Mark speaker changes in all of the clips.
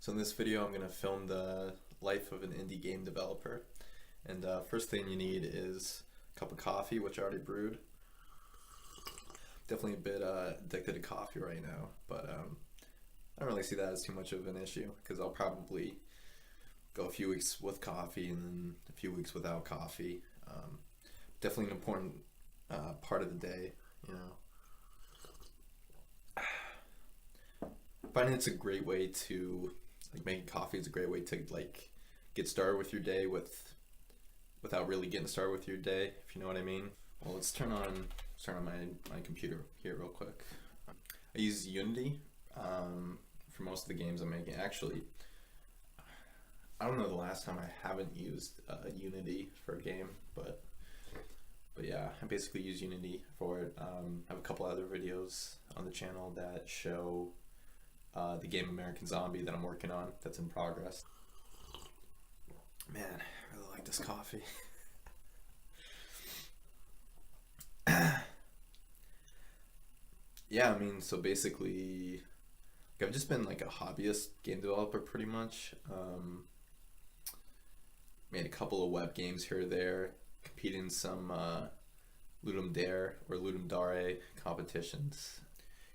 Speaker 1: So in this video I'm going to film the life of an indie game developer, and first thing you need is a cup of coffee, which I already brewed. Definitely a bit addicted to coffee right now, but I don't really see that as too much of an issue because I'll probably go a few weeks with coffee and then a few weeks without coffee. Definitely an important part of the day, you know. Finding it's a great way to making coffee is a great way to get started with your day without really getting started with your day, if you know what I mean. Well, let's turn on my computer here real quick. I use Unity for most of the games I'm making. Actually, I don't know the last time I haven't used Unity for a game, but yeah, I basically use Unity for it. I have a couple other videos on the channel that show the game American Zombie that I'm working on, that's in progress. Man, I really like this coffee. Yeah, I mean, so basically, I've just been like a hobbyist game developer pretty much. Made a couple of web games here or there, competed in some Ludum Dare or Ludum Dare competitions.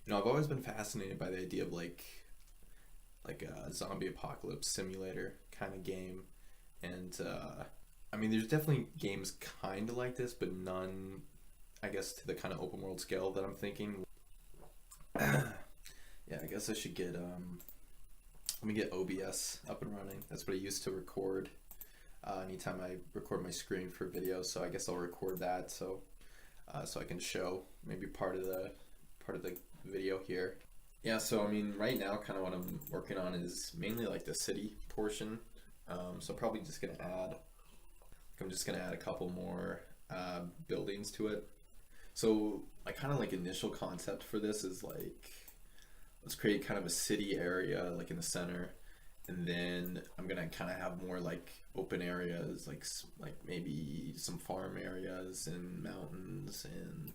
Speaker 1: You know, I've always been fascinated by the idea of like a zombie apocalypse simulator kind of game, and I mean, there's definitely games kind of like this, but none, I guess, to the kind of open world scale that I'm thinking. Yeah, I guess I should get let me get OBS up and running. That's what I use to record anytime I record my screen for videos. So I guess I'll record that so I can show maybe part of the video here. Yeah, so I mean, right now kind of what I'm working on is mainly like the city portion. So probably just gonna add, I'm just gonna add a couple more buildings to it. So my kind of like initial concept for this is like, let's create kind of a city area like in the center, and then I'm gonna kind of have more like open areas, like maybe some farm areas and mountains and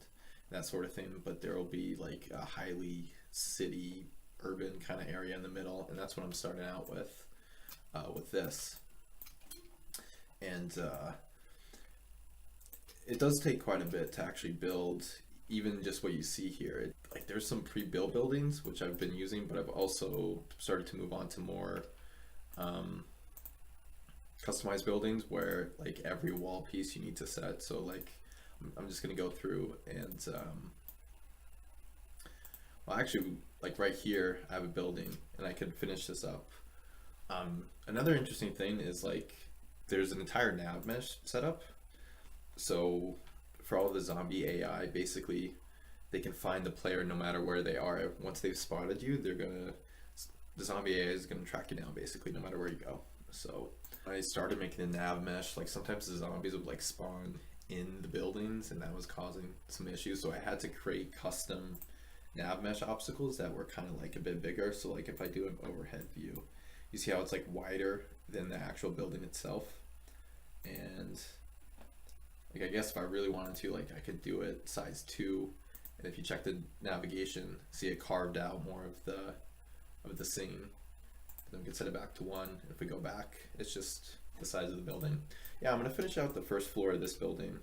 Speaker 1: that sort of thing. But there will be like a highly city urban kind of area in the middle, and that's what I'm starting out with this. And it does take quite a bit to actually build even just what you see here. Like there's some pre-built buildings which I've been using, but I've also started to move on to more customized buildings where like every wall piece you need to set. So like I'm just gonna go through and well, actually, like right here I have a building and I can finish this up. Another interesting thing is like there's an entire nav mesh setup. So for all the zombie AI, basically they can find the player no matter where they are. Once they've spotted you, the zombie AI is gonna track you down basically no matter where you go. So I started making a nav mesh. Like sometimes the zombies would like spawn in the buildings, and that was causing some issues. So I had to create custom nav mesh obstacles that were kind of like a bit bigger. So like if I do an overhead view, you see how it's like wider than the actual building itself. And like I guess if I really wanted to, like I could do it size 2, and if you check the navigation, see it carved out more of the scene. Then we can set it back to 1. If we go back, it's just the size of the building. Yeah, I'm gonna finish out the first floor of this building.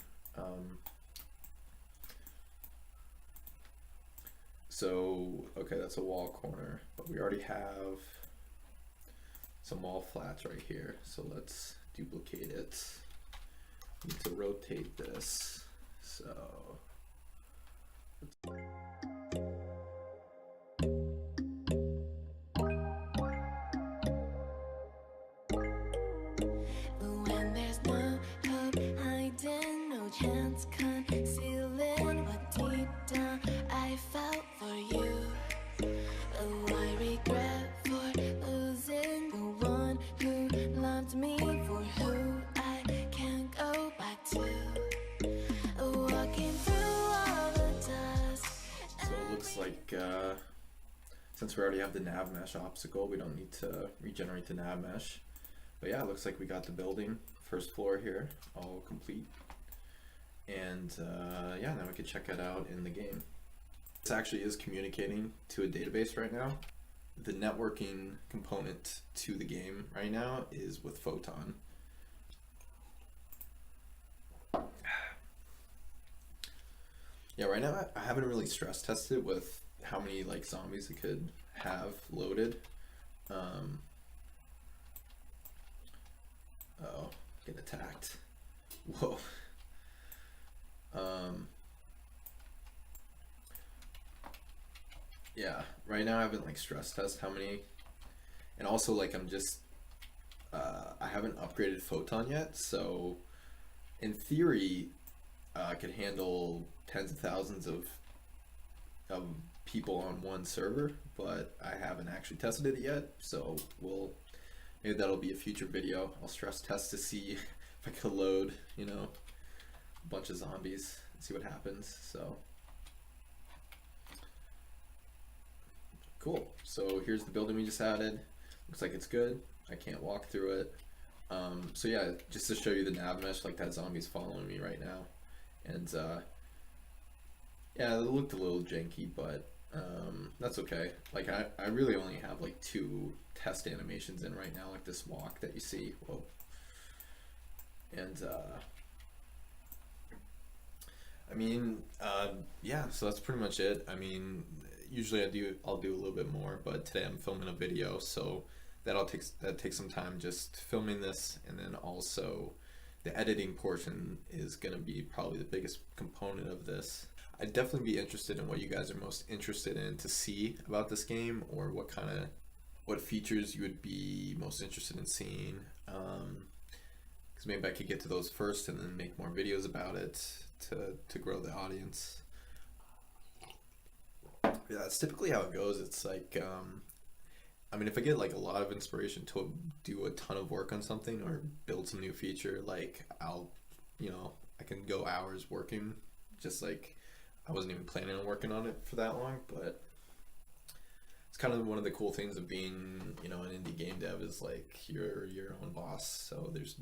Speaker 1: So okay, that's a wall corner, but we already have some wall flats right here. So let's duplicate it. Need to rotate this. So
Speaker 2: when there's no hope hiding, no chance concealing what deep down I felt for you. Oh, I regret for losing the one who loved me, for who I can't go back to. Walking through all the dust.
Speaker 1: so it looks like since we already have the nav mesh obstacle, we don't need to regenerate the nav mesh. But yeah, it looks like we got the building, first floor here, all complete. And yeah, now we can check it out in the game. This actually is communicating to a database right now. the networking component to the game right now is with Photon. Yeah, right now I haven't really stress tested with how many like zombies it could have loaded. Um, oh, getting attacked. Whoa. Um, yeah, right now I haven't like stress test how many, and also like I'm just I haven't upgraded Photon yet, so in theory I could handle tens of thousands of people on one server, but I haven't actually tested it yet, so maybe that'll be a future video. I'll stress test to see if I could load, you know, a bunch of zombies and see what happens. So cool. So here's the building we just added. Looks like it's good. I can't walk through it. So yeah, just to show you the nav mesh, like that zombie's following me right now. And yeah, it looked a little janky, but that's okay. Like I really only have like 2 test animations in right now, like this walk that you see. Whoa. And I mean, yeah, so that's pretty much it. I mean, usually I'll do a little bit more, but today I'm filming a video, so that takes some time just filming this, and then also the editing portion is gonna be probably the biggest component of this. I'd definitely be interested in what you guys are most interested in to see about this game, or what features you would be most interested in seeing. Because maybe I could get to those first and then make more videos about it to grow the audience. Yeah, that's typically how it goes. It's like, I mean, if I get like a lot of inspiration to do a ton of work on something or build some new feature, like I can go hours working, just like I wasn't even planning on working on it for that long, but it's kind of one of the cool things of being, an indie game dev is like you're your own boss. So it's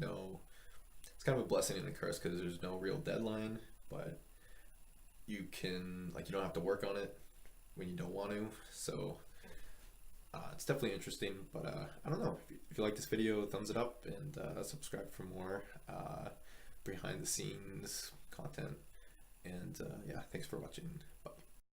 Speaker 1: kind of a blessing and a curse because there's no real deadline, but you don't have to work on it when you don't want to. So it's definitely interesting, but I don't know. If you like this video, thumbs it up and subscribe for more behind the scenes content. And yeah, thanks for watching. Bye.